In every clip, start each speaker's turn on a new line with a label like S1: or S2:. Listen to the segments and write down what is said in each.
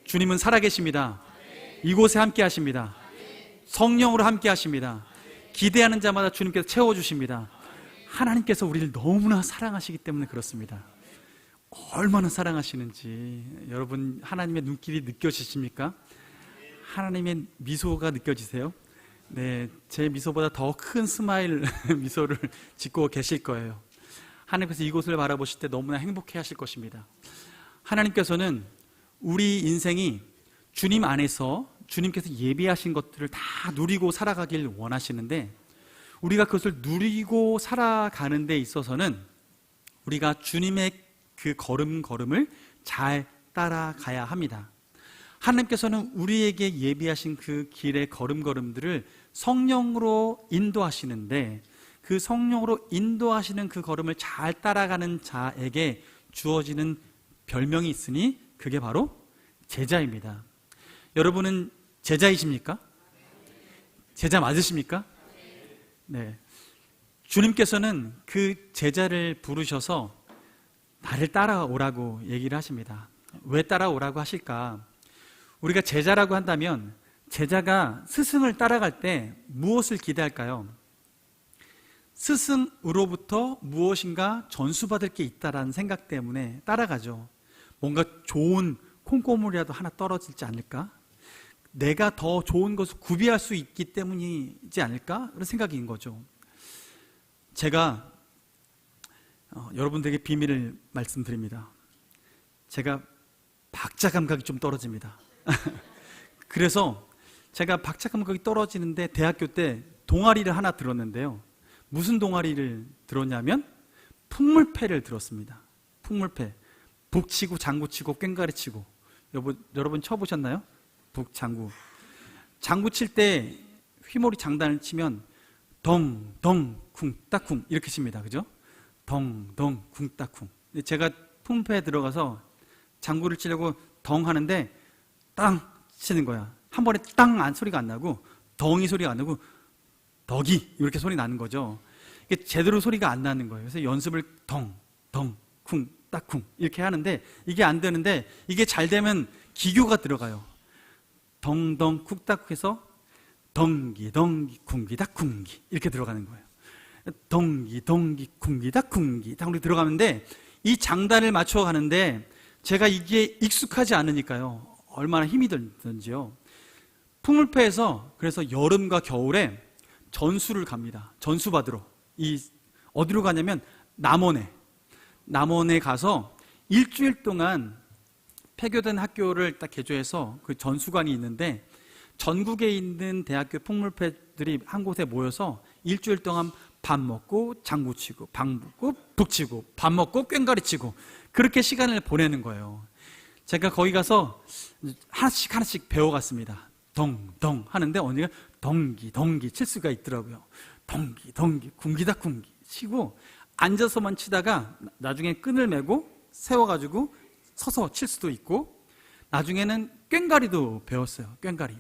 S1: 주님은 살아계십니다. 이곳에 함께 하십니다. 성령으로 함께 하십니다. 기대하는 자마다 주님께서 채워주십니다. 하나님께서 우리를 너무나 사랑하시기 때문에 그렇습니다. 얼마나 사랑하시는지 여러분 하나님의 눈길이 느껴지십니까? 하나님의 미소가 느껴지세요? 네, 제 미소보다 더 큰 스마일 미소를 짓고 계실 거예요. 하나님께서 이곳을 바라보실 때 너무나 행복해 하실 것입니다. 하나님께서는 우리 인생이 주님 안에서 주님께서 예비하신 것들을 다 누리고 살아가길 원하시는데, 우리가 그것을 누리고 살아가는 데 있어서는 우리가 주님의 그 걸음걸음을 잘 따라가야 합니다. 하나님께서는 우리에게 예비하신 그 길의 걸음걸음들을 성령으로 인도하시는데, 그 성령으로 인도하시는 그 걸음을 잘 따라가는 자에게 주어지는 별명이 있으니 그게 바로 제자입니다. 여러분은 제자이십니까? 제자 맞으십니까? 네. 주님께서는 그 제자를 부르셔서 나를 따라오라고 얘기를 하십니다. 왜 따라오라고 하실까? 우리가 제자라고 한다면 제자가 스승을 따라갈 때 무엇을 기대할까요? 스승으로부터 무엇인가 전수받을 게 있다라는 생각 때문에 따라가죠. 뭔가 좋은 콩고물이라도 하나 떨어지지 않을까? 내가 더 좋은 것을 구비할 수 있기 때문이지 않을까? 그런 생각인 거죠. 제가 여러분들에게 비밀을 말씀드립니다. 제가 박자 감각이 좀 떨어집니다. 그래서 제가 박자 감각이 떨어지는데 대학교 때 동아리를 하나 들었는데요. 무슨 동아리를 들었냐면 풍물패를 들었습니다. 풍물패. 북치고 장구치고 꽹과리치고. 여러분 쳐보셨나요? 북장구. 장구 칠 때 휘몰이 장단을 치면 덩덩 쿵따쿵 이렇게 칩니다. 그죠? 덩덩 쿵따쿵. 제가 풍물패에 들어가서 장구를 치려고 덩 하는데 땅 치는 거야. 한 번에 땅 안 소리가 안 나고 덩이 소리가 안 나고 덕이 이렇게 소리 나는 거죠. 이게 제대로 소리가 안 나는 거예요. 그래서 연습을 덩, 덩, 쿵, 따쿵 이렇게 하는데 이게 안 되는데, 이게 잘 되면 기교가 들어가요. 덩덩 쿵따쿵 해서 덩기 덩기 쿵기다 쿵기 이렇게 들어가는 거예요. 덩기 덩기 쿵기다 쿵기 딱 우리 들어가는데, 이 장단을 맞춰 가는데 제가 이게 익숙하지 않으니까요, 얼마나 힘이 들던지요. 풍물패에서 그래서 여름과 겨울에 전수를 갑니다. 전수 받으러. 어디로 가냐면 남원에 가서 일주일 동안 폐교된 학교를 딱 개조해서 그 전수관이 있는데, 전국에 있는 대학교 풍물패들이 한 곳에 모여서 일주일 동안 밥 먹고 장구치고 밥 먹고 북치고 밥 먹고 꽹과리치고 그렇게 시간을 보내는 거예요. 제가 거기 가서 하나씩 배워갔습니다. 덩덩 하는데 언니가 덩기 칠 수가 있더라고요. 덩기 쿵기다 쿵기 치고 앉아서만 치다가 나중에 끈을 메고 세워가지고 서서 칠 수도 있고, 나중에는 꽹과리도 배웠어요. 꽹과리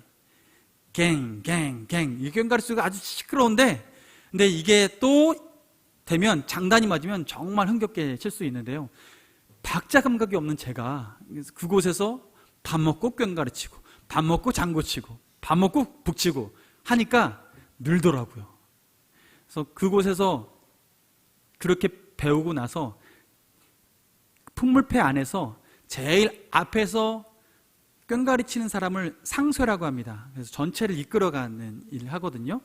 S1: 갱갱갱. 이 꽹과리 소리가 아주 시끄러운데, 근데 이게 또 되면 장단이 맞으면 정말 흥겹게 칠 수 있는데요, 박자 감각이 없는 제가 그곳에서 밥 먹고 꽹과리 치고 밥 먹고 장구 치고 밥 먹고 북치고 하니까 늘더라고요. 그래서 그곳에서 그렇게 배우고 나서 풍물패 안에서 제일 앞에서 꽹과리 치는 사람을 상쇄라고 합니다. 그래서 전체를 이끌어가는 일을 하거든요.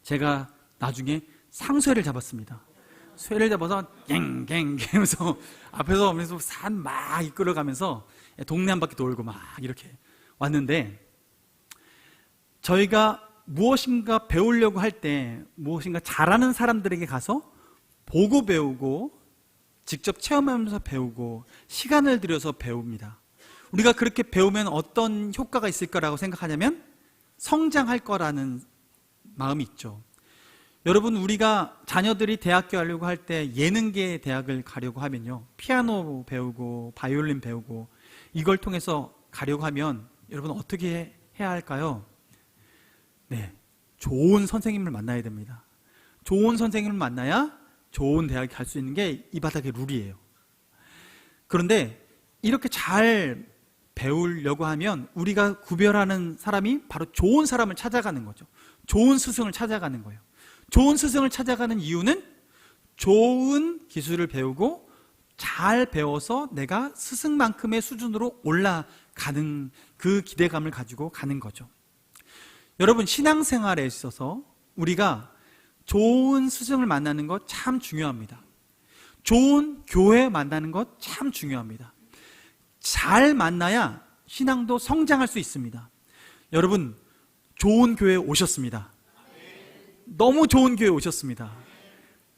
S1: 제가 나중에 상쇄를 잡았습니다. 쇠를 잡아서 갱갱 하면서 앞에서 오면서 산 막 이끌어가면서 동네 한 바퀴 돌고 막 이렇게 왔는데, 저희가 무엇인가 배우려고 할 때 무엇인가 잘하는 사람들에게 가서 보고 배우고 직접 체험하면서 배우고 시간을 들여서 배웁니다. 우리가 그렇게 배우면 어떤 효과가 있을 거라고 생각하냐면 성장할 거라는 마음이 있죠. 여러분, 우리가 자녀들이 대학교 가려고 할 때 예능계 대학을 가려고 하면요, 피아노 배우고 바이올린 배우고 이걸 통해서 가려고 하면 여러분 어떻게 해야 할까요? 네, 좋은 선생님을 만나야 됩니다. 좋은 선생님을 만나야 좋은 대학에 갈 수 있는 게 이 바닥의 룰이에요. 그런데 이렇게 잘 배우려고 하면 우리가 구별하는 사람이 바로 좋은 사람을 찾아가는 거죠. 좋은 스승을 찾아가는 거예요. 좋은 스승을 찾아가는 이유는 좋은 기술을 배우고 잘 배워서 내가 스승만큼의 수준으로 올라가는 그 기대감을 가지고 가는 거죠. 여러분, 신앙생활에 있어서 우리가 좋은 스승을 만나는 것 참 중요합니다. 좋은 교회 만나는 것 참 중요합니다. 잘 만나야 신앙도 성장할 수 있습니다. 여러분, 좋은 교회에 오셨습니다. 너무 좋은 교회에 오셨습니다.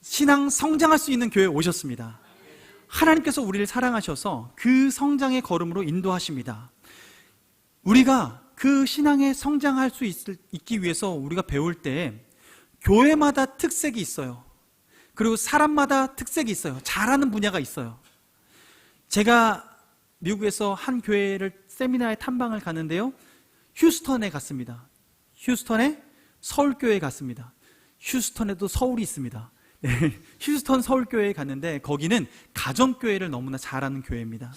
S1: 신앙 성장할 수 있는 교회에 오셨습니다. 하나님께서 우리를 사랑하셔서 그 성장의 걸음으로 인도하십니다. 우리가 그 신앙에 성장할 수 있기 위해서 우리가 배울 때 교회마다 특색이 있어요. 그리고 사람마다 특색이 있어요. 잘하는 분야가 있어요. 제가 미국에서 한 교회를 세미나에 탐방을 갔는데요, 휴스턴에 갔습니다. 휴스턴에 서울교회에 갔습니다. 휴스턴에도 서울이 있습니다. 네, 휴스턴 서울교회에 갔는데 거기는 가정교회를 너무나 잘하는 교회입니다.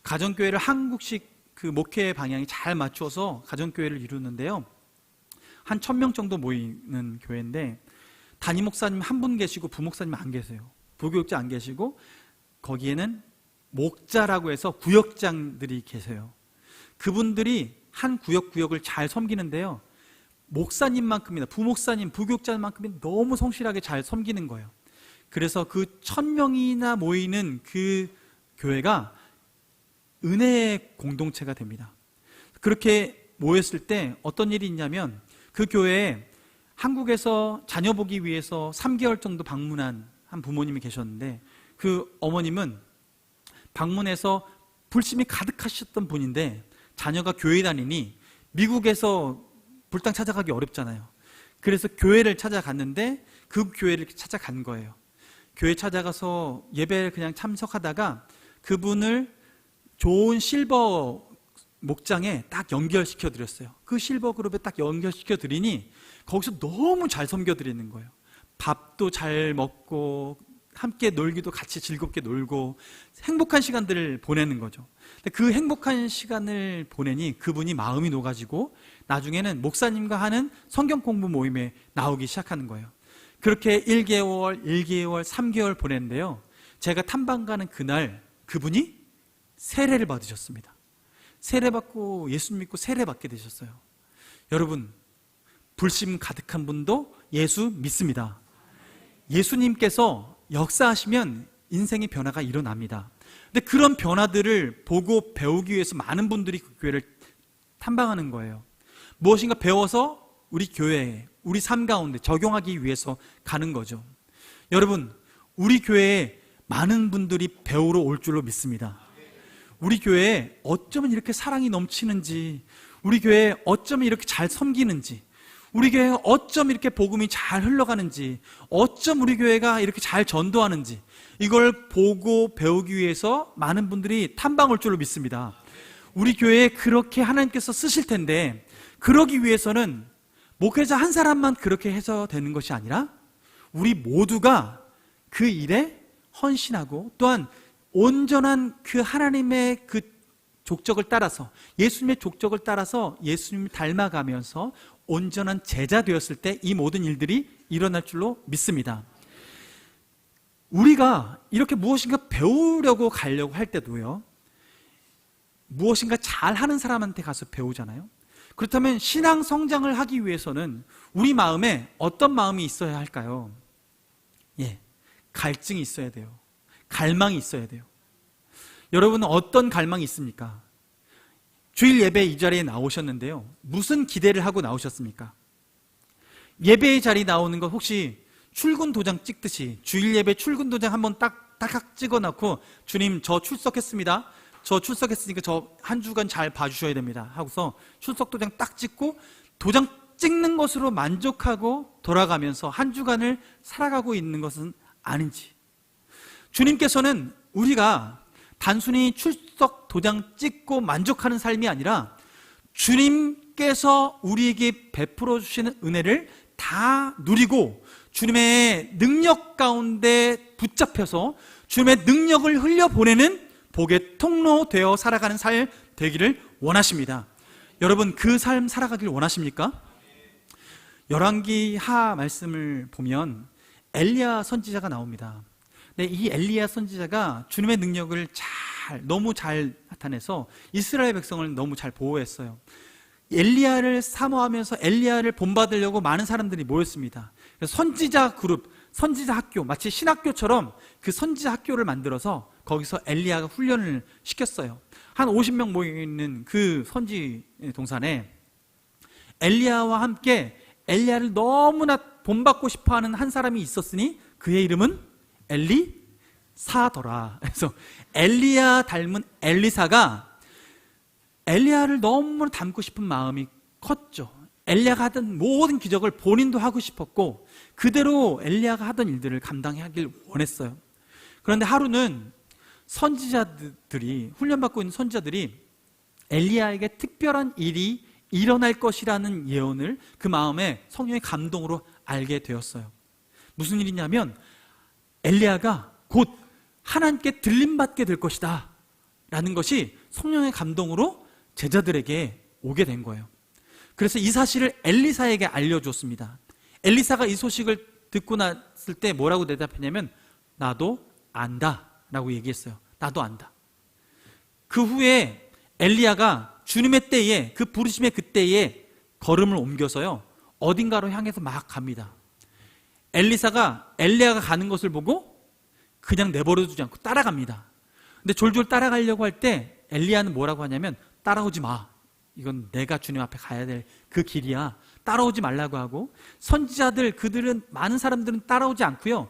S1: 가정교회를 한국식 그 목회 방향이 잘 맞춰서 가정교회를 이루는데요, 한 1000명 정도 모이는 교회인데 담임 목사님 한 분 계시고 부목사님 안 계세요. 부교육자 안 계시고 거기에는 목자라고 해서 구역장들이 계세요. 그분들이 한 구역을 잘 섬기는데요, 목사님만큼이나 부목사님, 부교육자만큼이 너무 성실하게 잘 섬기는 거예요. 그래서 그 1000명이나 모이는 그 교회가 은혜의 공동체가 됩니다. 그렇게 모였을 때 어떤 일이 있냐면, 그 교회에 한국에서 자녀 보기 위해서 3개월 정도 방문한 한 부모님이 계셨는데, 그 어머님은 방문해서 불심이 가득하셨던 분인데 자녀가 교회 다니니 미국에서 불당 찾아가기 어렵잖아요. 그래서 교회를 찾아갔는데 그 교회를 찾아간 거예요. 교회 찾아가서 예배를 그냥 참석하다가 그분을 좋은 실버 목장에 딱 연결시켜 드렸어요. 그 실버 그룹에 딱 연결시켜 드리니 거기서 너무 잘 섬겨 드리는 거예요. 밥도 잘 먹고 함께 놀기도 같이 즐겁게 놀고 행복한 시간들을 보내는 거죠. 근데 그 행복한 시간을 보내니 그분이 마음이 녹아지고 나중에는 목사님과 하는 성경 공부 모임에 나오기 시작하는 거예요. 그렇게 1개월, 3개월 보냈는데요, 제가 탐방 가는 그날 그분이 세례를 받으셨습니다. 세례받고 예수 믿고 세례받게 되셨어요. 여러분, 불심 가득한 분도 예수 믿습니다. 예수님께서 역사하시면 인생의 변화가 일어납니다. 근데 그런 변화들을 보고 배우기 위해서 많은 분들이 그 교회를 탐방하는 거예요. 무엇인가 배워서 우리 교회에, 우리 삶 가운데 적용하기 위해서 가는 거죠. 여러분, 우리 교회에 많은 분들이 배우러 올 줄로 믿습니다. 우리 교회에 어쩌면 이렇게 사랑이 넘치는지, 우리 교회에 어쩌면 이렇게 잘 섬기는지, 우리 교회가 어쩜 이렇게 복음이 잘 흘러가는지, 어쩜 우리 교회가 이렇게 잘 전도하는지, 이걸 보고 배우기 위해서 많은 분들이 탐방 올 줄로 믿습니다. 우리 교회에 그렇게 하나님께서 쓰실 텐데, 그러기 위해서는 목회자 한 사람만 그렇게 해서 되는 것이 아니라 우리 모두가 그 일에 헌신하고, 또한 온전한 그 하나님의 그 족적을 따라서, 예수님의 족적을 따라서 예수님을 닮아가면서 온전한 제자 되었을 때 이 모든 일들이 일어날 줄로 믿습니다. 우리가 이렇게 무엇인가 배우려고 가려고 할 때도요, 무엇인가 잘하는 사람한테 가서 배우잖아요. 그렇다면 신앙 성장을 하기 위해서는 우리 마음에 어떤 마음이 있어야 할까요? 갈증이 있어야 돼요. 갈망이 있어야 돼요. 여러분은 어떤 갈망이 있습니까? 주일 예배 이 자리에 나오셨는데요, 무슨 기대를 하고 나오셨습니까? 예배의 자리 나오는 것 혹시 출근 도장 찍듯이 주일 예배 출근 도장 한번 딱 찍어놓고, 주님 저 출석했습니다, 저 출석했으니까 저 한 주간 잘 봐주셔야 됩니다 하고서 출석 도장 딱 찍고 도장 찍는 것으로 만족하고 돌아가면서 한 주간을 살아가고 있는 것은 아닌지, 주님께서는 우리가 단순히 출석 도장 찍고 만족하는 삶이 아니라 주님께서 우리에게 베풀어 주시는 은혜를 다 누리고 주님의 능력 가운데 붙잡혀서 주님의 능력을 흘려보내는 복의 통로 되어 살아가는 삶 되기를 원하십니다. 여러분, 그 삶 살아가길 원하십니까? 열왕기 하 말씀을 보면 엘리야 선지자가 나옵니다. 네, 이 엘리야 선지자가 주님의 능력을 너무 잘 나타내서 이스라엘 백성을 너무 잘 보호했어요. 엘리야를 사모하면서 엘리야를 본받으려고 많은 사람들이 모였습니다. 선지자 그룹, 선지자 학교, 마치 신학교처럼 그 선지자 학교를 만들어서 거기서 엘리야가 훈련을 시켰어요. 한 50명 모여있는 그 선지 동산에 엘리야와 함께 엘리야를 너무나 본받고 싶어하는 한 사람이 있었으니 그의 이름은 엘리사더라. 그래서 엘리야 닮은 엘리사가 엘리야를 너무나 닮고 싶은 마음이 컸죠. 엘리야가 하던 모든 기적을 본인도 하고 싶었고 그대로 엘리야가 하던 일들을 감당하길 원했어요. 그런데 하루는 선지자들이, 훈련받고 있는 선지자들이 엘리야에게 특별한 일이 일어날 것이라는 예언을 그 마음에 성령의 감동으로 알게 되었어요. 무슨 일이냐면 엘리야가 곧 하나님께 들림받게 될 것이다 라는 것이 성령의 감동으로 제자들에게 오게 된 거예요. 그래서 이 사실을 엘리사에게 알려줬습니다. 엘리사가 이 소식을 듣고 났을 때 뭐라고 대답했냐면 나도 안다 라고 얘기했어요. 나도 안다. 그 후에 엘리야가 주님의 때에, 그 부르심의 그때에 걸음을 옮겨서요 어딘가로 향해서 막 갑니다. 엘리사가 엘리야가 가는 것을 보고 그냥 내버려두지 않고 따라갑니다. 근데 졸졸 따라가려고 할 때 엘리야는 뭐라고 하냐면 따라오지 마. 이건 내가 주님 앞에 가야 될 그 길이야. 따라오지 말라고 하고, 선지자들, 그들은, 많은 사람들은 따라오지 않고요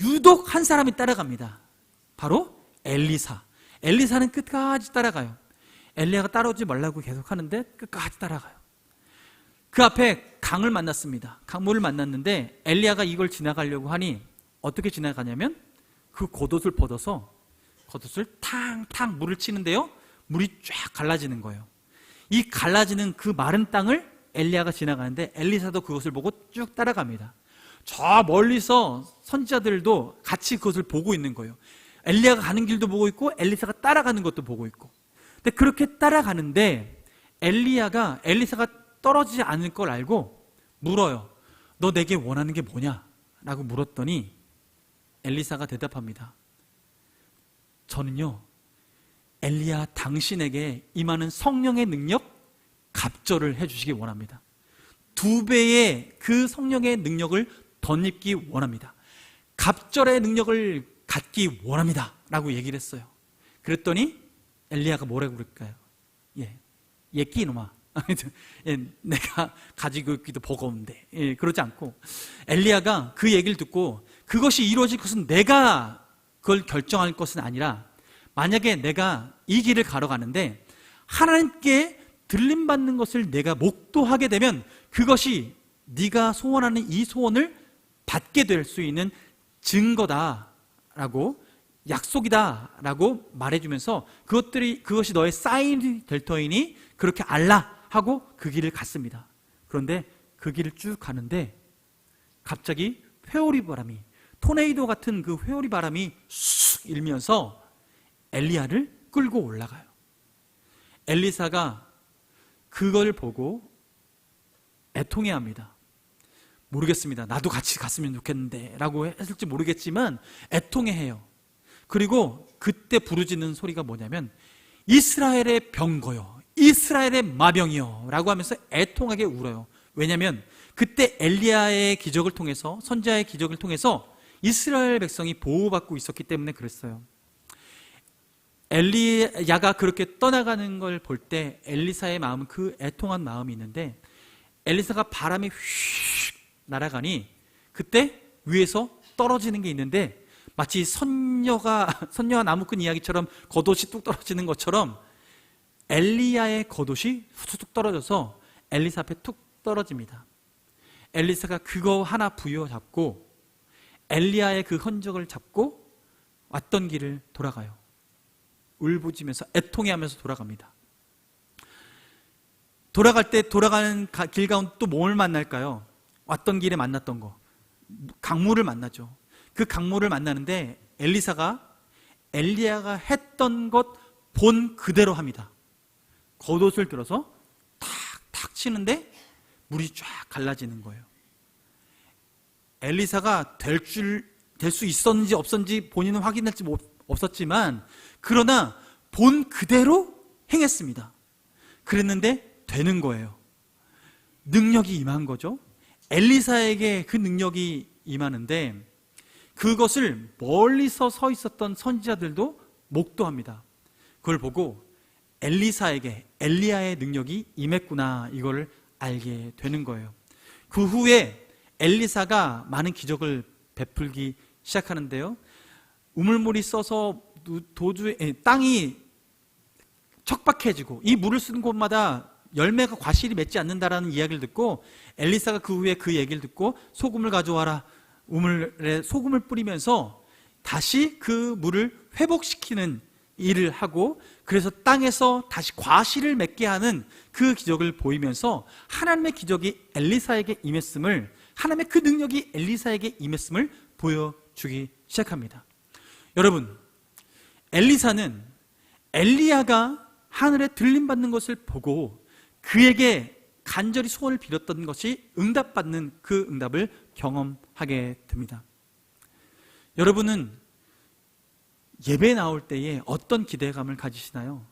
S1: 유독 한 사람이 따라갑니다. 바로 엘리사. 엘리사는 끝까지 따라가요. 엘리야가 따라오지 말라고 계속 하는데 끝까지 따라가요. 그 앞에 강을 만났습니다. 강물을 만났는데 엘리야가 이걸 지나가려고 하니 어떻게 지나가냐면 그 겉옷을 벗어서 겉옷을 탕탕 물을 치는데요 물이 쫙 갈라지는 거예요. 이 갈라지는 그 마른 땅을 엘리야가 지나가는데 엘리사도 그것을 보고 쭉 따라갑니다. 저 멀리서 선지자들도 같이 그것을 보고 있는 거예요. 엘리야가 가는 길도 보고 있고 엘리사가 따라가는 것도 보고 있고. 근데 그렇게 따라가는데 엘리사가 떨어지지 않을 걸 알고 물어요. 너 내게 원하는 게 뭐냐? 라고 물었더니 엘리사가 대답합니다. 저는요 엘리야 당신에게 임하는 성령의 능력 갑절을 해주시기 원합니다. 2배의 그 성령의 능력을 덧입기 원합니다. 갑절의 능력을 갖기 원합니다 라고 얘기를 했어요. 그랬더니 엘리야가 뭐라고 그럴까요? 끼놈아. 내가 가지고 있기도 버거운데. 그러지 않고 엘리야가 그 얘기를 듣고 그것이 이루어질 것은 내가 그걸 결정할 것은 아니라 만약에 내가 이 길을 가러 가는데 하나님께 들림받는 것을 내가 목도하게 되면 그것이 네가 소원하는 이 소원을 받게 될 수 있는 증거다라고, 약속이다라고 말해주면서 그것이 너의 사인이 될 터이니 그렇게 알라 하고 그 길을 갔습니다. 그런데 그 길을 쭉 가는데 갑자기 회오리 바람이, 토네이도 같은 그 회오리 바람이 쑥 일면서 엘리야를 끌고 올라가요. 엘리사가 그걸 보고 애통해합니다. 모르겠습니다. 나도 같이 갔으면 좋겠는데 라고 했을지 모르겠지만 애통해해요. 그리고 그때 부르짖는 소리가 뭐냐면 이스라엘의 병거요, 이스라엘의 마병이요 라고 하면서 애통하게 울어요. 왜냐하면 그때 엘리야의 기적을 통해서, 선지자의 기적을 통해서 이스라엘 백성이 보호받고 있었기 때문에 그랬어요. 엘리야가 그렇게 떠나가는 걸 볼 때 엘리사의 마음은 그 애통한 마음이 있는데, 엘리사가 바람이 휙 날아가니 그때 위에서 떨어지는 게 있는데 마치 선녀와 나무꾼 이야기처럼 겉옷이 뚝 떨어지는 것처럼 엘리야의 겉옷이 툭툭 떨어져서 엘리사 앞에 툭 떨어집니다. 엘리사가 그거 하나 부여잡고 엘리야의 그 흔적을 잡고 왔던 길을 돌아가요. 울부짖으면서 애통해하면서 돌아갑니다. 돌아갈 때 돌아가는 길 가운데 또 뭘 만날까요? 왔던 길에 만났던 거, 강물을 만나죠. 그 강물을 만나는데 엘리사가 엘리야가 했던 것 본 그대로 합니다. 겉옷을 들어서 탁탁 치는데 물이 쫙 갈라지는 거예요. 엘리사가 될 수 있었는지 없었는지 본인은 확인할 수 없었지만, 그러나 본 그대로 행했습니다. 그랬는데 되는 거예요. 능력이 임한 거죠. 엘리사에게 그 능력이 임하는데 그것을 멀리서 서 있었던 선지자들도 목도합니다. 그걸 보고 엘리사에게 엘리야의 능력이 임했구나, 이거를 알게 되는 거예요. 그 후에 엘리사가 많은 기적을 베풀기 시작하는데요, 우물물이 써서 땅이 척박해지고 이 물을 쓰는 곳마다 열매가 과실이 맺지 않는다라는 이야기를 듣고, 엘리사가 그 후에 그 얘기를 듣고 소금을 가져와라, 우물에 소금을 뿌리면서 다시 그 물을 회복시키는 일을 하고, 그래서 땅에서 다시 과실을 맺게 하는 그 기적을 보이면서 하나님의 기적이 엘리사에게 임했음을, 하나님의 그 능력이 엘리사에게 임했음을 보여주기 시작합니다. 여러분, 엘리사는 엘리야가 하늘에 들림받는 것을 보고 그에게 간절히 소원을 빌었던 것이 응답받는 그 응답을 경험하게 됩니다. 여러분은 예배 나올 때에 어떤 기대감을 가지시나요?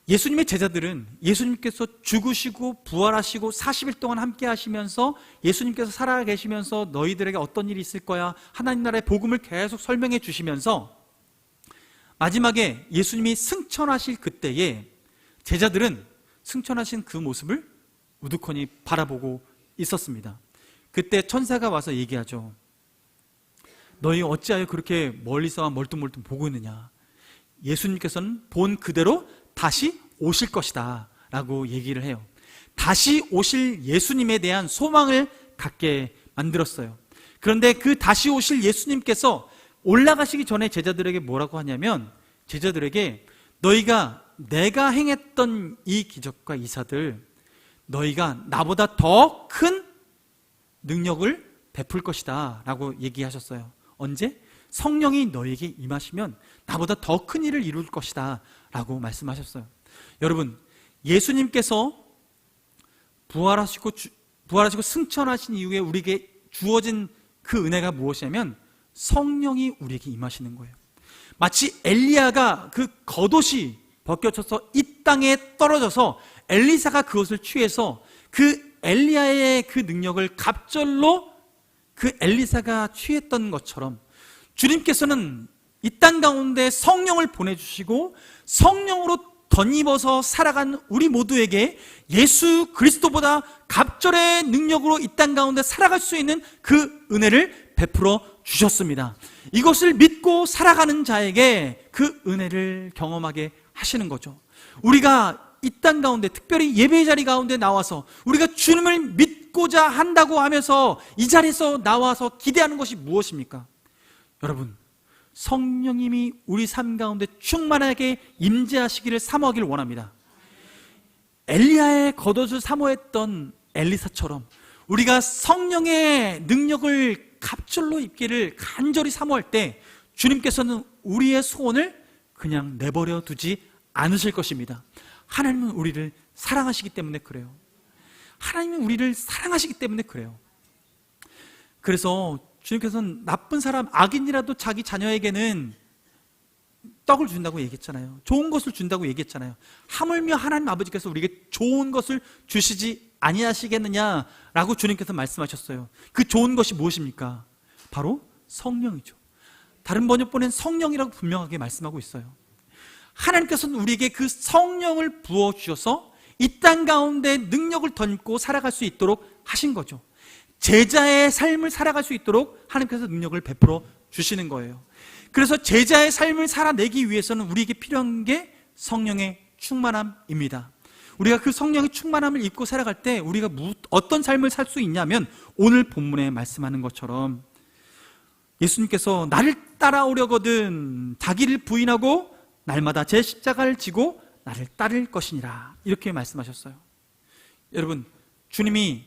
S1: 예수님의 제자들은 예수님께서 죽으시고 부활하시고 40일 동안 함께 하시면서, 예수님께서 살아계시면서 너희들에게 어떤 일이 있을 거야, 하나님 나라의 복음을 계속 설명해 주시면서 마지막에 예수님이 승천하실 그때에 제자들은 승천하신 그 모습을 우두커니 바라보고 있었습니다. 그때 천사가 와서 얘기하죠. 너희 어찌하여 그렇게 멀리서 멀뚱멀뚱 보고 있느냐. 예수님께서는 본 그대로 다시 오실 것이다 라고 얘기를 해요. 다시 오실 예수님에 대한 소망을 갖게 만들었어요. 그런데 그 다시 오실 예수님께서 올라가시기 전에 제자들에게 뭐라고 하냐면, 제자들에게 너희가 내가 행했던 이 기적과 이사들, 너희가 나보다 더 큰 능력을 베풀 것이다 라고 얘기하셨어요. 언제? 성령이 너희에게 임하시면 나보다 더 큰 일을 이룰 것이다 라고 말씀하셨어요. 여러분, 예수님께서 부활하시고 승천하신 이후에 우리에게 주어진 그 은혜가 무엇이냐면 성령이 우리에게 임하시는 거예요. 마치 엘리야가 그 겉옷이 벗겨져서 이 땅에 떨어져서 엘리사가 그것을 취해서 그 엘리야의 그 능력을 갑절로 그 엘리사가 취했던 것처럼, 주님께서는 이 땅 가운데 성령을 보내주시고 성령으로 덧입어서 살아간 우리 모두에게 예수 그리스도보다 갑절의 능력으로 이 땅 가운데 살아갈 수 있는 그 은혜를 베풀어 주셨습니다. 이것을 믿고 살아가는 자에게 그 은혜를 경험하게 하시는 거죠. 우리가 이 땅 가운데, 특별히 예배의 자리 가운데 나와서 우리가 주님을 믿고자 한다고 하면서 이 자리에서 나와서 기대하는 것이 무엇입니까? 여러분, 성령님이 우리 삶 가운데 충만하게 임재하시기를 사모하기를 원합니다. 엘리야의 겉옷을 사모했던 엘리사처럼 우리가 성령의 능력을 갑절로 입기를 간절히 사모할 때 주님께서는 우리의 소원을 그냥 내버려 두지 않으실 것입니다. 하나님은 우리를 사랑하시기 때문에 그래요. 하나님은 우리를 사랑하시기 때문에 그래요. 그래서 주님께서는 나쁜 사람, 악인이라도 자기 자녀에게는 떡을 준다고 얘기했잖아요. 좋은 것을 준다고 얘기했잖아요. 하물며 하나님 아버지께서 우리에게 좋은 것을 주시지 아니하시겠느냐라고 주님께서 말씀하셨어요. 그 좋은 것이 무엇입니까? 바로 성령이죠. 다른 번역본엔 성령이라고 분명하게 말씀하고 있어요. 하나님께서는 우리에게 그 성령을 부어주셔서 이 땅 가운데 능력을 덧입고 살아갈 수 있도록 하신 거죠. 제자의 삶을 살아갈 수 있도록 하나님께서 능력을 베풀어 주시는 거예요. 그래서 제자의 삶을 살아내기 위해서는 우리에게 필요한 게 성령의 충만함입니다. 우리가 그 성령의 충만함을 입고 살아갈 때 우리가 어떤 삶을 살 수 있냐면, 오늘 본문에 말씀하는 것처럼 예수님께서 나를 따라오려거든 자기를 부인하고 날마다 제 십자가를 지고 나를 따를 것이니라, 이렇게 말씀하셨어요. 여러분, 주님이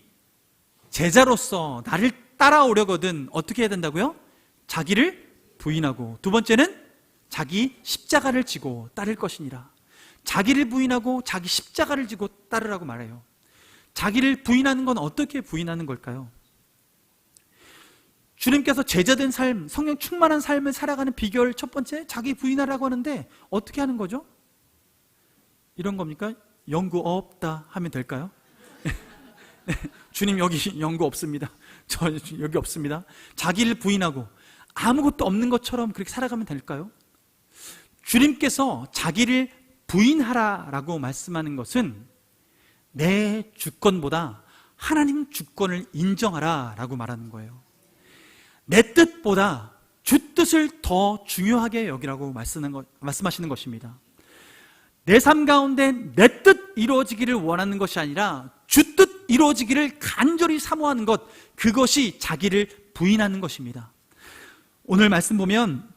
S1: 제자로서 나를 따라오려거든 어떻게 해야 된다고요? 자기를 부인하고, 두 번째는 자기 십자가를 지고 따를 것이니라. 자기를 부인하고 자기 십자가를 지고 따르라고 말해요. 자기를 부인하는 건 어떻게 부인하는 걸까요? 주님께서 제자된 삶, 성령 충만한 삶을 살아가는 비결 첫 번째, 자기 부인하라고 하는데 어떻게 하는 거죠? 이런 겁니까? 연구 없다 하면 될까요? 네, 주님 여기 연구 없습니다. 저 여기 없습니다. 자기를 부인하고 아무것도 없는 것처럼 그렇게 살아가면 될까요? 주님께서 자기를 부인하라라고 말씀하는 것은 내 주권보다 하나님 주권을 인정하라라고 말하는 거예요. 내 뜻보다 주 뜻을 더 중요하게 여기라고 말씀하시는 것입니다. 내 삶 가운데 내 뜻 이루어지기를 원하는 것이 아니라 주 뜻 이루어지기를 간절히 사모하는 것, 그것이 자기를 부인하는 것입니다. 오늘 말씀 보면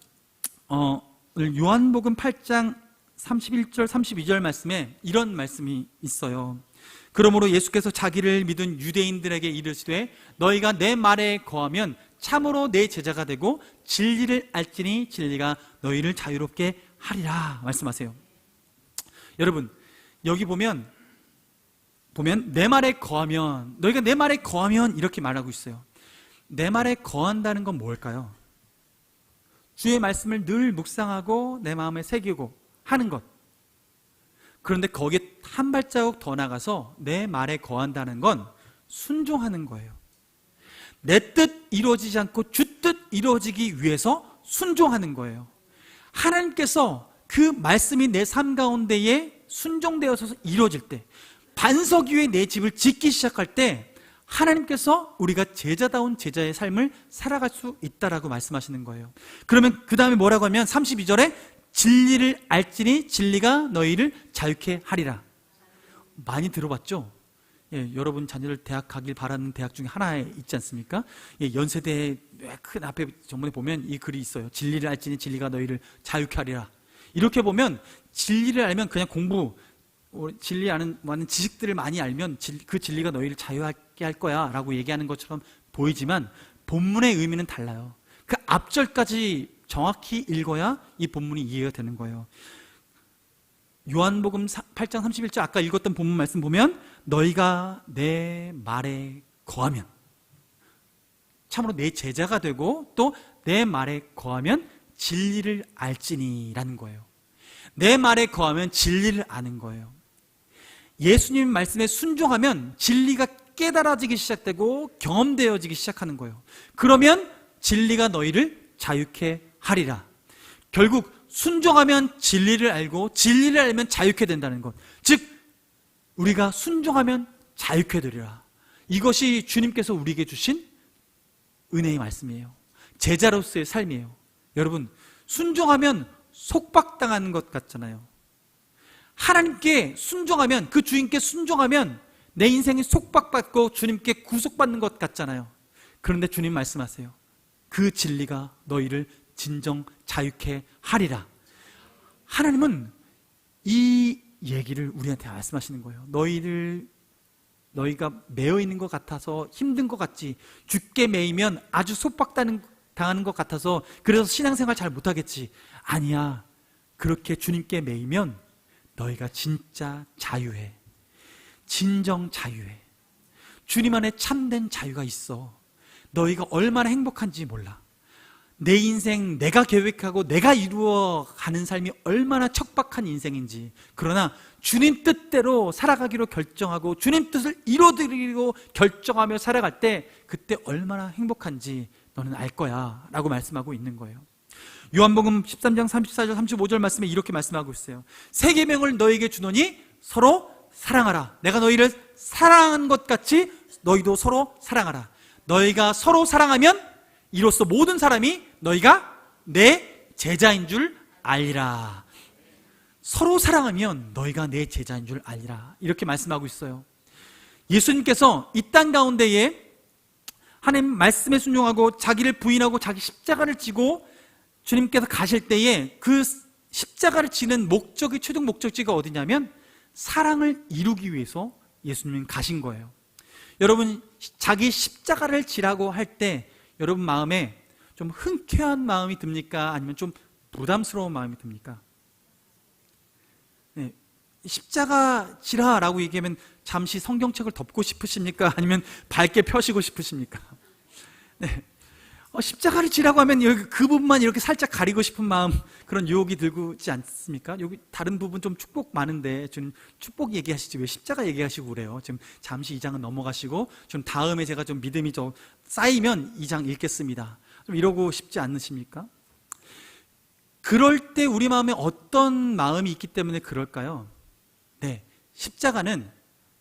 S1: 오늘 요한복음 8장 31절 32절 말씀에 이런 말씀이 있어요. 그러므로 예수께서 자기를 믿은 유대인들에게 이르시되 너희가 내 말에 거하면 참으로 내 제자가 되고 진리를 알지니 진리가 너희를 자유롭게 하리라 말씀하세요. 여러분, 여기 보면 내 말에 거하면, 너희가 내 말에 거하면 이렇게 말하고 있어요. 내 말에 거한다는 건 뭘까요? 주의 말씀을 늘 묵상하고 내 마음에 새기고 하는 것. 그런데 거기에 한 발자국 더 나가서 내 말에 거한다는 건 순종하는 거예요. 내 뜻 이루어지지 않고 주 뜻 이루어지기 위해서 순종하는 거예요. 하나님께서 그 말씀이 내 삶 가운데에 순종되어서 이루어질 때, 반석 위에 내 집을 짓기 시작할 때 하나님께서 우리가 제자다운 제자의 삶을 살아갈 수 있다라고 말씀하시는 거예요. 그러면 그 다음에 뭐라고 하면 32절에 진리를 알지니 진리가 너희를 자유케 하리라. 많이 들어봤죠? 예, 여러분 자녀들 대학 가길 바라는 대학 중에 하나에 있지 않습니까? 예, 연세대 큰 앞에 정문에 보면 이 글이 있어요. 진리를 알지니 진리가 너희를 자유케 하리라. 이렇게 보면 진리를 알면 그냥 공부, 진리 아는 지식들을 많이 알면 그 진리가 너희를 자유하게 할 거야 라고 얘기하는 것처럼 보이지만 본문의 의미는 달라요. 그 앞절까지 정확히 읽어야 이 본문이 이해가 되는 거예요. 요한복음 8장 31절 아까 읽었던 본문 말씀 보면 너희가 내 말에 거하면, 참으로 내 제자가 되고 또 내 말에 거하면 진리를 알지니 라는 거예요. 내 말에 거하면 진리를 아는 거예요. 예수님 말씀에 순종하면 진리가 깨달아지기 시작되고 경험되어지기 시작하는 거예요. 그러면 진리가 너희를 자유케 하리라. 결국 순종하면 진리를 알고 진리를 알면 자유케 된다는 것, 즉 우리가 순종하면 자유케 되리라. 이것이 주님께서 우리에게 주신 은혜의 말씀이에요. 제자로서의 삶이에요. 여러분, 순종하면 속박당하는 것 같잖아요. 하나님께 순종하면, 그 주인께 순종하면 내 인생이 속박받고 주님께 구속받는 것 같잖아요. 그런데 주님 말씀하세요. 그 진리가 너희를 진정 자유케 하리라. 하나님은 이 얘기를 우리한테 말씀하시는 거예요. 너희가 매여 있는 것 같아서 힘든 것 같지, 죽게 매이면 아주 속박당하는 것 같아서 그래서 신앙생활 잘 못하겠지. 아니야. 그렇게 주님께 매이면 너희가 진짜 자유해. 진정 자유해. 주님 안에 참된 자유가 있어. 너희가 얼마나 행복한지 몰라. 내 인생 내가 계획하고 내가 이루어가는 삶이 얼마나 척박한 인생인지, 그러나 주님 뜻대로 살아가기로 결정하고 주님 뜻을 이루어드리고 결정하며 살아갈 때 그때 얼마나 행복한지 너는 알 거야 라고 말씀하고 있는 거예요. 요한복음 13장 34절 35절 말씀에 이렇게 말씀하고 있어요. 새 계명을 너희에게 주노니 서로 사랑하라. 내가 너희를 사랑한 것 같이 너희도 서로 사랑하라. 너희가 서로 사랑하면 이로써 모든 사람이 너희가 내 제자인 줄 알리라. 서로 사랑하면 너희가 내 제자인 줄 알리라. 이렇게 말씀하고 있어요. 예수님께서 이 땅 가운데에 하나님 말씀에 순종하고 자기를 부인하고 자기 십자가를 지고 주님께서 가실 때에 그 십자가를 지는 목적이, 최종 목적지가 어디냐면 사랑을 이루기 위해서 예수님은 가신 거예요. 여러분, 자기 십자가를 지라고 할 때 여러분 마음에 좀 흔쾌한 마음이 듭니까? 아니면 좀 부담스러운 마음이 듭니까? 네, 십자가 지라라고 얘기하면 잠시 성경책을 덮고 싶으십니까? 아니면 밝게 펴시고 싶으십니까? 네, 십자가를 지라고 하면 여기 그 부분만 이렇게 살짝 가리고 싶은 마음, 그런 유혹이 들지 않습니까? 여기 다른 부분 좀 축복 많은데 좀 축복 얘기하시지 왜 십자가 얘기하시고 그래요? 지금 잠시 2장은 넘어가시고 좀 다음에 제가 좀 믿음이 좀 쌓이면 2장 읽겠습니다. 좀 이러고 싶지 않으십니까? 그럴 때 우리 마음에 어떤 마음이 있기 때문에 그럴까요? 네, 십자가는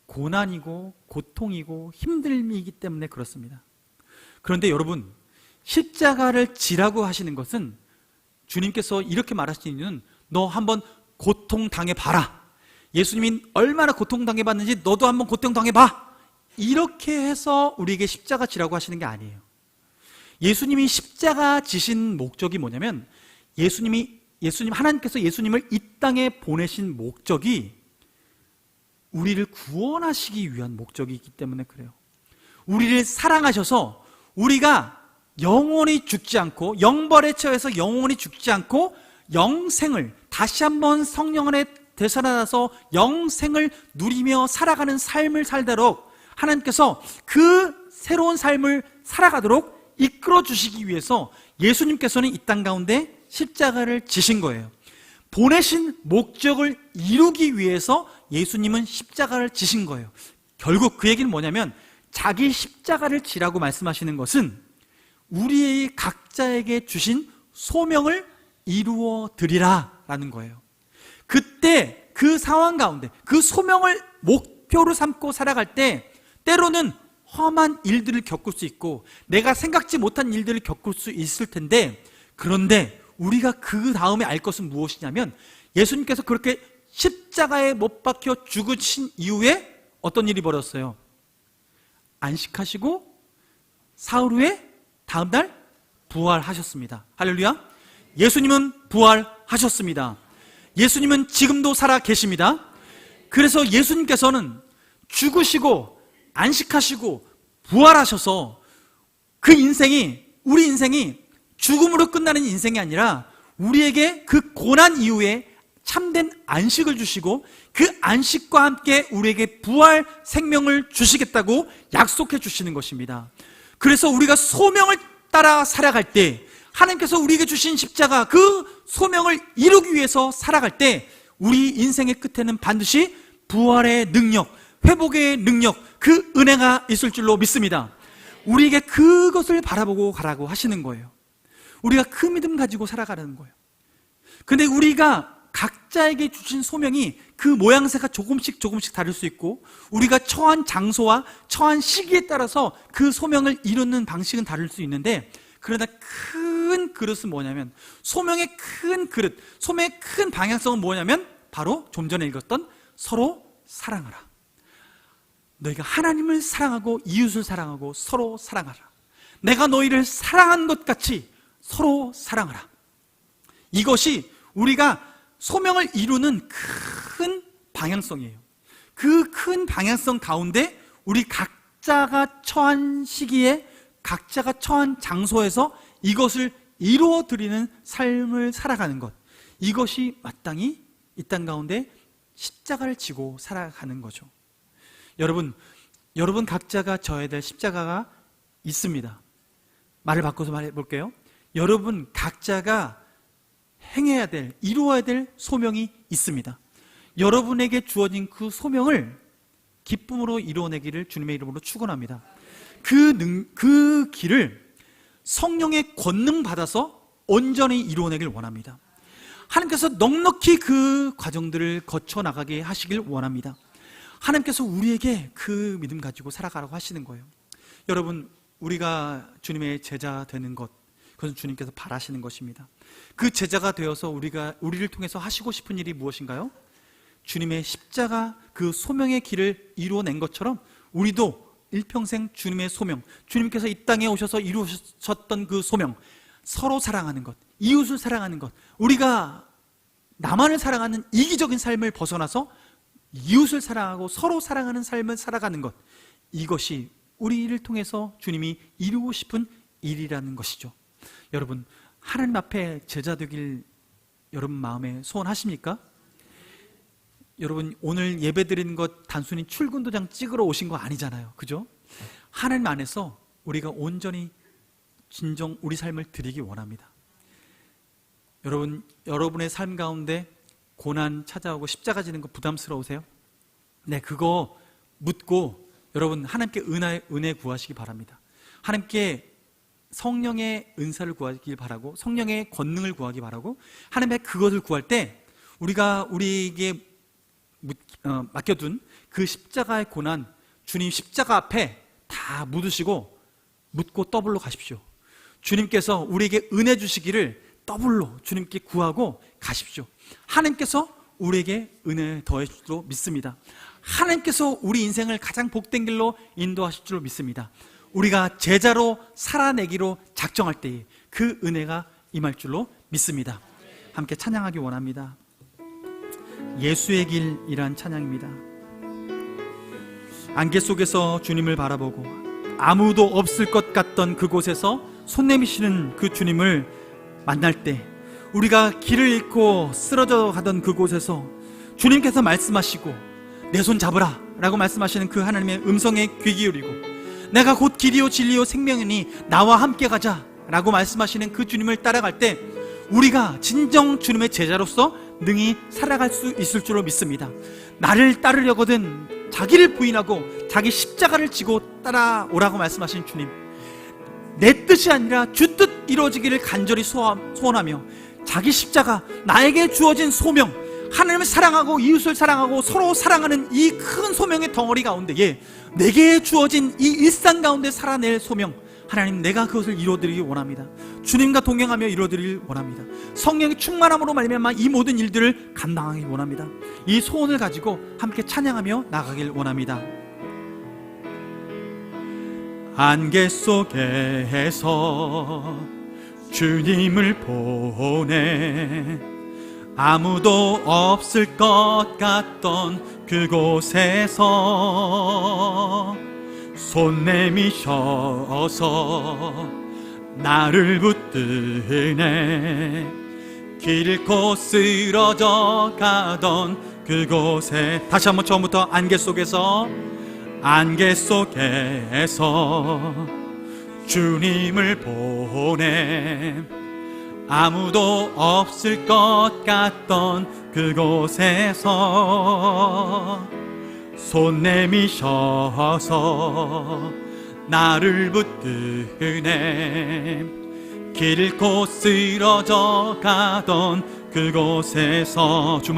S1: 고난이고 고통이고 힘듦이기 때문에 그렇습니다. 그런데 여러분, 십자가를 지라고 하시는 것은 주님께서 이렇게 말하시는 이유는 너 한번 고통당해봐라, 예수님이 얼마나 고통당해봤는지 너도 한번 고통당해봐, 이렇게 해서 우리에게 십자가 지라고 하시는 게 아니에요. 예수님이 십자가 지신 목적이 뭐냐면 하나님께서 예수님을 이 땅에 보내신 목적이 우리를 구원하시기 위한 목적이기 때문에 그래요. 우리를 사랑하셔서 우리가 영원히 죽지 않고 영벌에 처해서 영원히 죽지 않고 영생을 다시 한번 성령 안에 되살아나서 영생을 누리며 살아가는 삶을 살도록 하나님께서 그 새로운 삶을 살아가도록 이끌어 주시기 위해서 예수님께서는 이 땅 가운데 십자가를 지신 거예요. 보내신 목적을 이루기 위해서 예수님은 십자가를 지신 거예요. 결국 그 얘기는 뭐냐면 자기 십자가를 지라고 말씀하시는 것은 우리 각자에게 주신 소명을 이루어 드리라 라는 거예요. 그때 그 상황 가운데 그 소명을 목표로 삼고 살아갈 때 때로는 험한 일들을 겪을 수 있고 내가 생각지 못한 일들을 겪을 수 있을 텐데, 그런데 우리가 그 다음에 알 것은 무엇이냐면 예수님께서 그렇게 십자가에 못 박혀 죽으신 이후에 어떤 일이 벌었어요? 안식하시고 사흘 후에 다음날 부활하셨습니다. 할렐루야. 예수님은 부활하셨습니다. 예수님은 지금도 살아 계십니다. 그래서 예수님께서는 죽으시고 안식하시고 부활하셔서 그 인생이, 우리 인생이 죽음으로 끝나는 인생이 아니라 우리에게 그 고난 이후에 참된 안식을 주시고 그 안식과 함께 우리에게 부활 생명을 주시겠다고 약속해 주시는 것입니다. 그래서 우리가 소명을 따라 살아갈 때 하나님께서 우리에게 주신 십자가, 그 소명을 이루기 위해서 살아갈 때 우리 인생의 끝에는 반드시 부활의 능력, 회복의 능력, 그 은혜가 있을 줄로 믿습니다. 우리에게 그것을 바라보고 가라고 하시는 거예요. 우리가 그 믿음 가지고 살아가라는 거예요. 근데 우리가 각자에게 주신 소명이 그 모양새가 조금씩 다를 수 있고 우리가 처한 장소와 처한 시기에 따라서 그 소명을 이루는 방식은 다를 수 있는데, 그러나 큰 그릇은 뭐냐면, 소명의 큰 그릇, 소명의 큰 방향성은 뭐냐면 바로 좀 전에 읽었던 서로 사랑하라. 너희가 하나님을 사랑하고 이웃을 사랑하고 서로 사랑하라. 내가 너희를 사랑한 것 같이 서로 사랑하라. 이것이 우리가 소명을 이루는 큰 방향성이에요. 그 큰 방향성 가운데 우리 각자가 처한 시기에 각자가 처한 장소에서 이것을 이루어 드리는 삶을 살아가는 것, 이것이 마땅히 이 땅 가운데 십자가를 지고 살아가는 거죠. 여러분 각자가 져야 될 십자가가 있습니다. 말을 바꿔서 말해볼게요. 여러분 각자가 행해야 될, 이루어야 될 소명이 있습니다. 여러분에게 주어진 그 소명을 기쁨으로 이루어내기를 주님의 이름으로 축원합니다. 그 길을 성령의 권능 받아서 온전히 이루어내길 원합니다. 하나님께서 넉넉히 그 과정들을 거쳐 나가게 하시길 원합니다. 하나님께서 우리에게 그 믿음 가지고 살아가라고 하시는 거예요. 여러분, 우리가 주님의 제자 되는 것, 그것은 주님께서 바라시는 것입니다. 그 제자가 되어서 우리를 통해서 하시고 싶은 일이 무엇인가요? 주님의 십자가, 그 소명의 길을 이루어낸 것처럼 우리도 일평생 주님의 소명, 주님께서 이 땅에 오셔서 이루셨던 그 소명, 서로 사랑하는 것, 이웃을 사랑하는 것, 우리가 나만을 사랑하는 이기적인 삶을 벗어나서 이웃을 사랑하고 서로 사랑하는 삶을 살아가는 것, 이것이 우리를 통해서 주님이 이루고 싶은 일이라는 것이죠. 여러분, 하나님 앞에 제자 되길 여러분 마음에 소원하십니까? 여러분 오늘 예배 드리는 것 단순히 출근 도장 찍으러 오신 거 아니잖아요, 그죠? 하나님 안에서 우리가 온전히 진정 우리 삶을 드리기 원합니다. 여러분, 여러분의 삶 가운데 고난 찾아오고 십자가 지는 거 부담스러우세요? 네, 그거 묻고 여러분 하나님께 은혜 구하시기 바랍니다. 하나님께 성령의 은사를 구하길 바라고, 성령의 권능을 구하기 바라고, 하나님의 그것을 구할 때 우리가 우리에게 맡겨둔 그 십자가의 고난, 주님 십자가 앞에 다 묻으시고 묻고 더블로 가십시오. 주님께서 우리에게 은혜 주시기를 더블로 주님께 구하고 가십시오. 하나님께서 우리에게 은혜 더해 주실 줄로 믿습니다. 하나님께서 우리 인생을 가장 복된 길로 인도하실 줄로 믿습니다. 우리가 제자로 살아내기로 작정할 때에 그 은혜가 임할 줄로 믿습니다. 함께 찬양하기 원합니다. 예수의 길이란 찬양입니다. 안개 속에서 주님을 바라보고 아무도 없을 것 같던 그곳에서 손 내미시는 그 주님을 만날 때, 우리가 길을 잃고 쓰러져 가던 그곳에서 주님께서 말씀하시고 내 손 잡으라 라고 말씀하시는 그 하나님의 음성에 귀 기울이고, 내가 곧 길이요 진리요 생명이니 나와 함께 가자 라고 말씀하시는 그 주님을 따라갈 때 우리가 진정 주님의 제자로서 능히 살아갈 수 있을 줄로 믿습니다. 나를 따르려거든 자기를 부인하고 자기 십자가를 지고 따라오라고 말씀하신 주님, 내 뜻이 아니라 주 뜻 이루어지기를 간절히 소원하며 자기 십자가, 나에게 주어진 소명, 하나님을 사랑하고 이웃을 사랑하고 서로 사랑하는 이 큰 소명의 덩어리 가운데에 내게 주어진 이 일상 가운데 살아낼 소명, 하나님 내가 그것을 이루어드리기 원합니다. 주님과 동행하며 이루어드리기 원합니다. 성령의 충만함으로 말미암아 이 모든 일들을 감당하기 원합니다. 이 소원을 가지고 함께 찬양하며 나가길 원합니다. 안개 속에서 주님을 보내 아무도 없을 것 같던 그곳에서 손 내미셔서 나를 붙드네 길 잃고 쓰러져 가던 그곳에, 다시 한번 처음부터 안개 속에서 주님을 보내 아무도 없을 것 같던 그곳에서 손 내미셔서 나를 붙드네 길 잃고 쓰러져 가던 그곳에서 주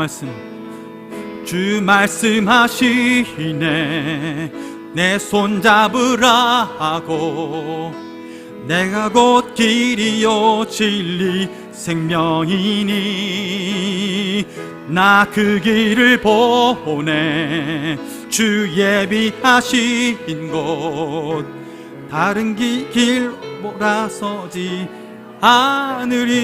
S1: 말씀하시네 내 손 잡으라 하고 내가 곧 길이요 진리 생명이니 나 그 길을 보내 주 예비하신 곳 다른 길 몰아서지 않으리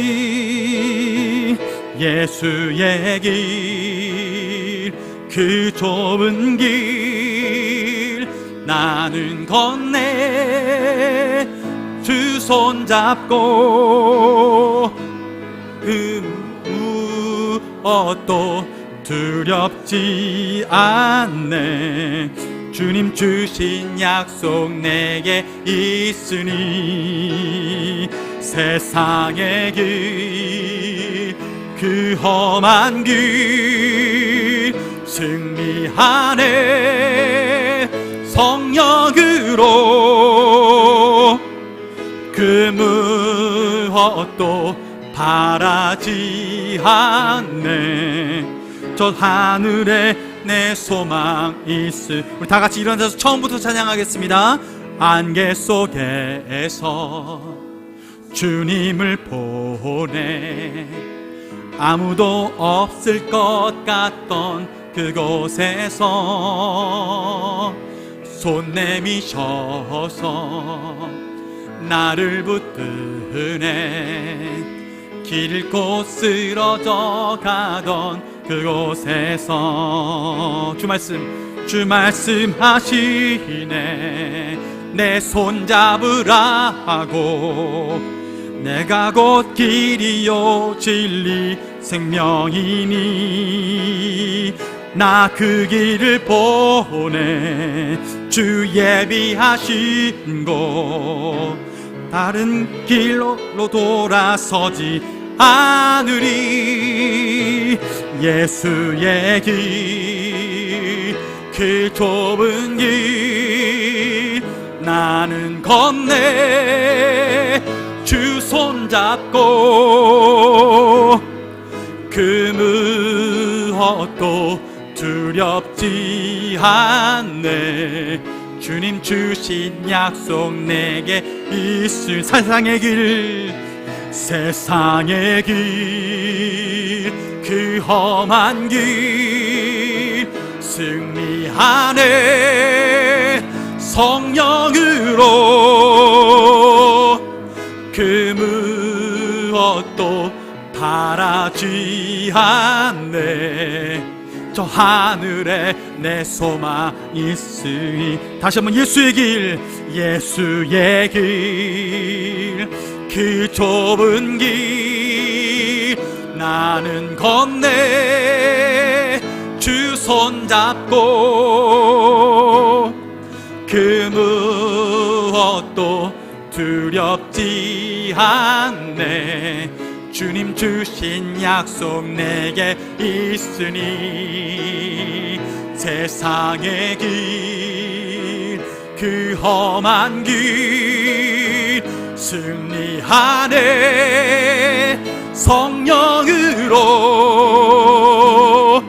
S1: 예수의 길 그 좁은 길 나는 건네 주 손잡고 무엇도 두렵지 않네 주님 주신 약속 내게 있으니 세상의 길 그 험한 길 승리하네 성령으로 그 무엇도 바라지 않네 저 하늘에 내 소망 있으. 우리 다 같이 일어나서 처음부터 찬양하겠습니다. 안개 속에서 주님을 보내 아무도 없을 것 같던 그곳에서 손 내미셔서 나를 붙드네 길 잃고 쓰러져 가던 그곳에서 주 말씀하시네 내 손 잡으라 하고 내가 곧 길이요 진리 생명이니 나 그 길을 보내 주 예비하신 곳 다른 길로 돌아서지 않으리 예수의 길 그 좁은 길 나는 건네 주 손잡고 그 무엇도 두렵지 않네 주님 주신 약속 내게 있을 세상의 길 그 험한 길 승리하네 성령으로 그 무엇도 바라지 않네 저 하늘에 내 소망 있으니 다시 한번 예수의 길 그 좁은 길 나는 건네 주 손잡고 그 무엇도 두렵지 않네 주님 주신 약속 내게 있으니 세상의 길 그 험한 길 승리하네 성령으로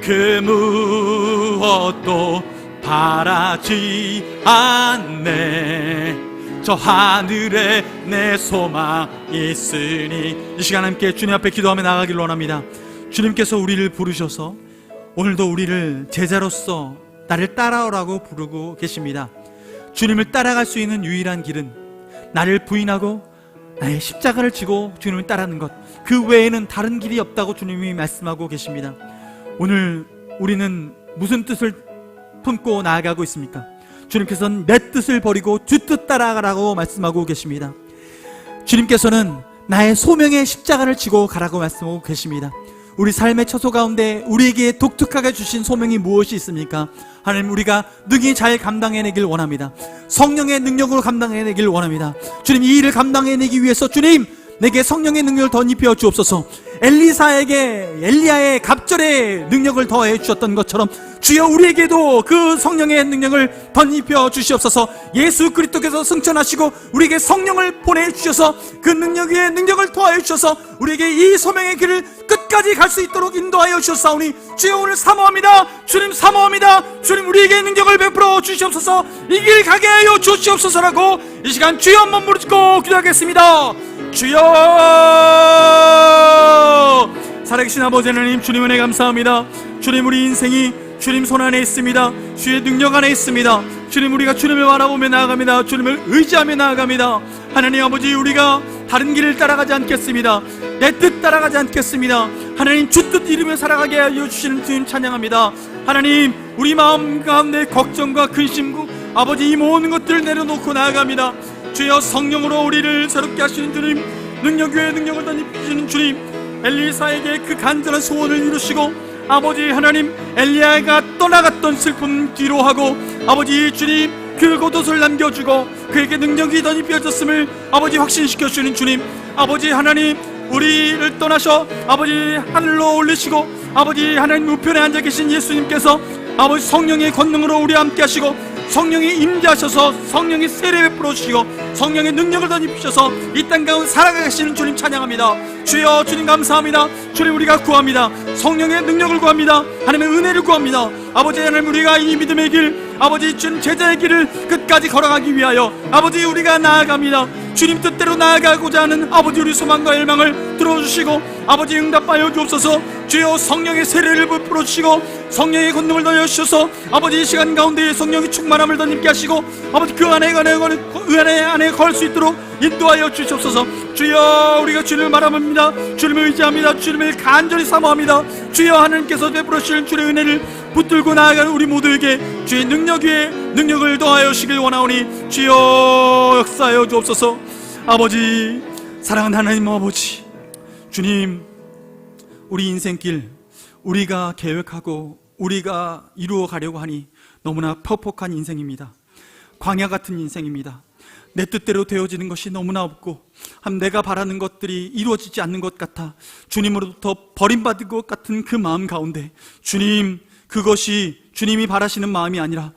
S1: 그 무엇도 바라지 않네 저 하늘에 내 소망 있으니 이 시간 함께 주님 앞에 기도하며 나가길 원합니다. 주님께서 우리를 부르셔서 오늘도 우리를 제자로서 나를 따라오라고 부르고 계십니다. 주님을 따라갈 수 있는 유일한 길은 나를 부인하고 나의 십자가를 지고 주님을 따르는 것 그 외에는 다른 길이 없다고 주님이 말씀하고 계십니다. 오늘 우리는 무슨 뜻을 품고 나아가고 있습니까? 주님께서는 내 뜻을 버리고 주 뜻 따라가라고 말씀하고 계십니다. 주님께서는 나의 소명의 십자가를 지고 가라고 말씀하고 계십니다. 우리 삶의 처소 가운데 우리에게 독특하게 주신 소명이 무엇이 있습니까? 하나님 우리가 능히 잘 감당해내길 원합니다. 성령의 능력으로 감당해내길 원합니다. 주님 이 일을 감당해내기 위해서 주님 내게 성령의 능력을 덧입혀 주옵소서. 엘리야의 갑절의 능력을 더해 주셨던 것처럼 주여 우리에게도 그 성령의 능력을 덧입혀 주시옵소서. 예수 그리스도께서 승천하시고 우리에게 성령을 보내주셔서 그 능력 위에 능력을 더하여 주셔서 우리에게 이 소명의 길을 끝까지 갈 수 있도록 인도하여 주셨사오니 주여 오늘 사모합니다. 주님 사모합니다. 주님 우리에게 능력을 베풀어 주시옵소서. 이 길 가게 하여 주시옵소서라고 이 시간 주여 한번 무릎 기도하겠습니다. 주여 살아계신 아버지 하나님 주님 은혜 감사합니다. 주님 우리 인생이 주님 손 안에 있습니다. 주의 능력 안에 있습니다. 주님 우리가 주님을 바라보며 나아갑니다. 주님을 의지하며 나아갑니다. 하나님 아버지 우리가 다른 길을 따라가지 않겠습니다. 내 뜻 따라가지 않겠습니다. 하나님 주 뜻 이루며 살아가게 하여 주시는 주님 찬양합니다. 하나님 우리 마음 가운데 걱정과 근심 아버지 이 모든 것들을 내려놓고 나아갑니다. 주여 성령으로 우리를 새롭게 하시는 주님 능력 위에 능력을 덧입히시는 주님 엘리사에게 그 간절한 소원을 이루시고 아버지 하나님 엘리야가 떠나갔던 슬픔 뒤로 하고 아버지 주님 그 겉옷을 남겨주고 그에게 능력이 덧입혀졌음을 아버지 확신시켜 주시는 주님 아버지 하나님 우리를 떠나셔 아버지 하늘로 올리시고 아버지 하나님 우편에 앉아 계신 예수님께서 아버지 성령의 권능으로 우리와 함께 하시고 성령이 임재하셔서 성령의 세례 베풀어 주시고 성령의 능력을 덧입히셔서 이 땅 가운데 살아가시는 주님 찬양합니다. 주여 주님 감사합니다. 주님 우리가 구합니다. 성령의 능력을 구합니다. 하나님의 은혜를 구합니다. 아버지 하나님 우리가 이 믿음의 길 아버지 주님 제자의 길을 끝까지 걸어가기 위하여 아버지 우리가 나아갑니다. 주님 뜻대로 나아가고자 하는 아버지 우리 소망과 열망을 들어주시고 아버지 응답하여 주옵소서. 주여 성령의 세례를 베풀어 주시고 성령의 권능을 더하여 주셔서 아버지 이 시간 가운데 성령의 충만함을 덧입게 하시고 아버지 그 안에 걸 수 있도록 인도하여 주시옵소서. 주여 우리가 주님을 바라봅니다. 주님을 의지합니다. 주님을 간절히 사모합니다. 주여 하나님께서 베풀어 주시는 주의 은혜를 붙들고 나아가는 우리 모두에게 주의 능력 위에 능력을 더하여 주시길 원하오니 주여 역사하여 주옵소서. 아버지 사랑하는 하나님 아버지 주님 우리 인생길 우리가 계획하고 우리가 이루어 가려고 하니 너무나 퍽퍽한 인생입니다. 광야 같은 인생입니다. 내 뜻대로 되어지는 것이 너무나 없고 내가 바라는 것들이 이루어지지 않는 것 같아 주님으로부터 버림받은 것 같은 그 마음 가운데, 주님, 그것이 주님이 바라시는 마음이 아니라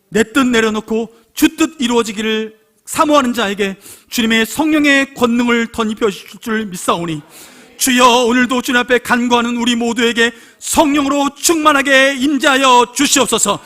S1: 내 뜻 내려놓고 주 뜻 이루어지기를 사모하는 자에게 주님의 성령의 권능을 덧입혀 주실 줄 믿사오니, 주여, 오늘도 주님 앞에 간구하는 우리 모두에게 성령으로 충만하게 임재하여 주시옵소서.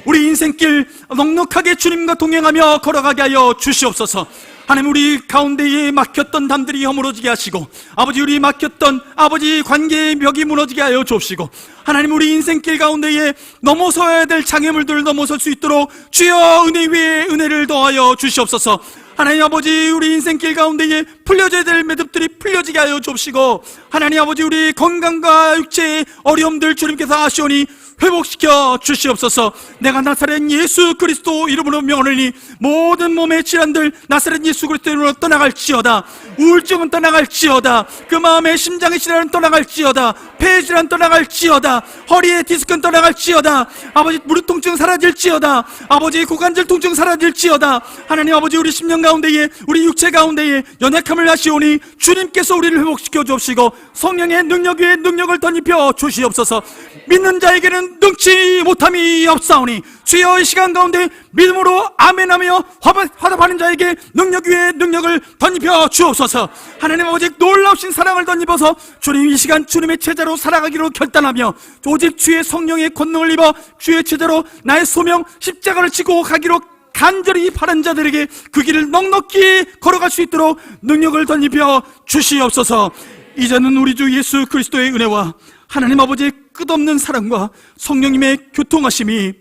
S1: 우리 인생길 넉넉하게 주님과 동행하며 걸어가게 하여 주시옵소서. 하나님, 우리 가운데에 막혔던 담들이 허물어지게 하시고, 아버지, 우리 막혔던 아버지 관계의 벽이 무너지게 하여 주옵시고, 하나님, 우리 인생길 가운데에 넘어서야 될 장애물들을 넘어설 수 있도록 주여 은혜 위에 은혜를 더하여 주시옵소서. 하나님 아버지, 우리 인생길 가운데에 풀려져야 될 매듭들이 풀려지게 하여 주옵시고, 하나님 아버지, 우리 건강과 육체의 어려움들 주님께서 아시오니 회복시켜 주시옵소서. 내가 나사렛 예수 그리스도 이름으로 명하노니 모든 몸의 질환들 나사렛 예수 그리스도 이름으로 떠나갈지어다. 우울증은 떠나갈지어다. 그 마음의 심장의 질환은 떠나갈지어다. 폐의 질환은 떠나갈지어다. 허리의 디스크는 떠나갈지어다. 아버지, 무릎 통증 사라질지어다. 아버지, 고관절 통증 사라질지어다. 하나님 아버지, 우리 심령 가운데에, 우리 육체 가운데에 연약함을 하시오니 주님께서 우리를 회복시켜 주옵시고 성령의 능력 위에 능력을 덧입혀 주시옵소서. 믿는 자에게는 능치 못함이 없사오니 주여, 이 시간 가운데 믿음으로 아멘하며 화답하는 자에게 능력 위에 능력을 덧입혀 주옵소서. 하나님 아버지, 놀라우신 사랑을 덧입어서 주님, 이 시간 주님의 제자로 살아가기로 결단하며 오직 주의 성령의 권능을 입어 주의 제자로 나의 소명 십자가를 지고 가기로 간절히 바란 자들에게 그 길을 넉넉히 걸어갈 수 있도록 능력을 덧입혀 주시옵소서. 이제는 우리 주 예수 그리스도의 은혜와 하나님 아버지의 끝없는 사랑과 성령님의 교통하심이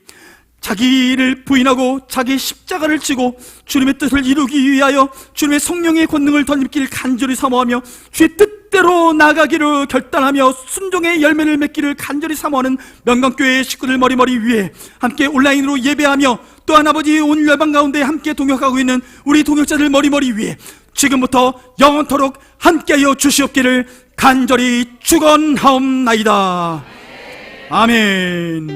S1: 자기를 부인하고 자기 십자가를 지고 주님의 뜻을 이루기 위하여 주님의 성령의 권능을 덧입기를 간절히 사모하며 주의 뜻대로 나가기를 결단하며 순종의 열매를 맺기를 간절히 사모하는 명강교회의 식구들 머리머리 위에 함께 온라인으로 예배하며 또한 아버지 온 열방 가운데 함께 동역하고 있는 우리 동역자들 머리머리 위에 지금부터 영원토록 함께하여 주시옵기를 간절히 축원하옵나이다. 아멘.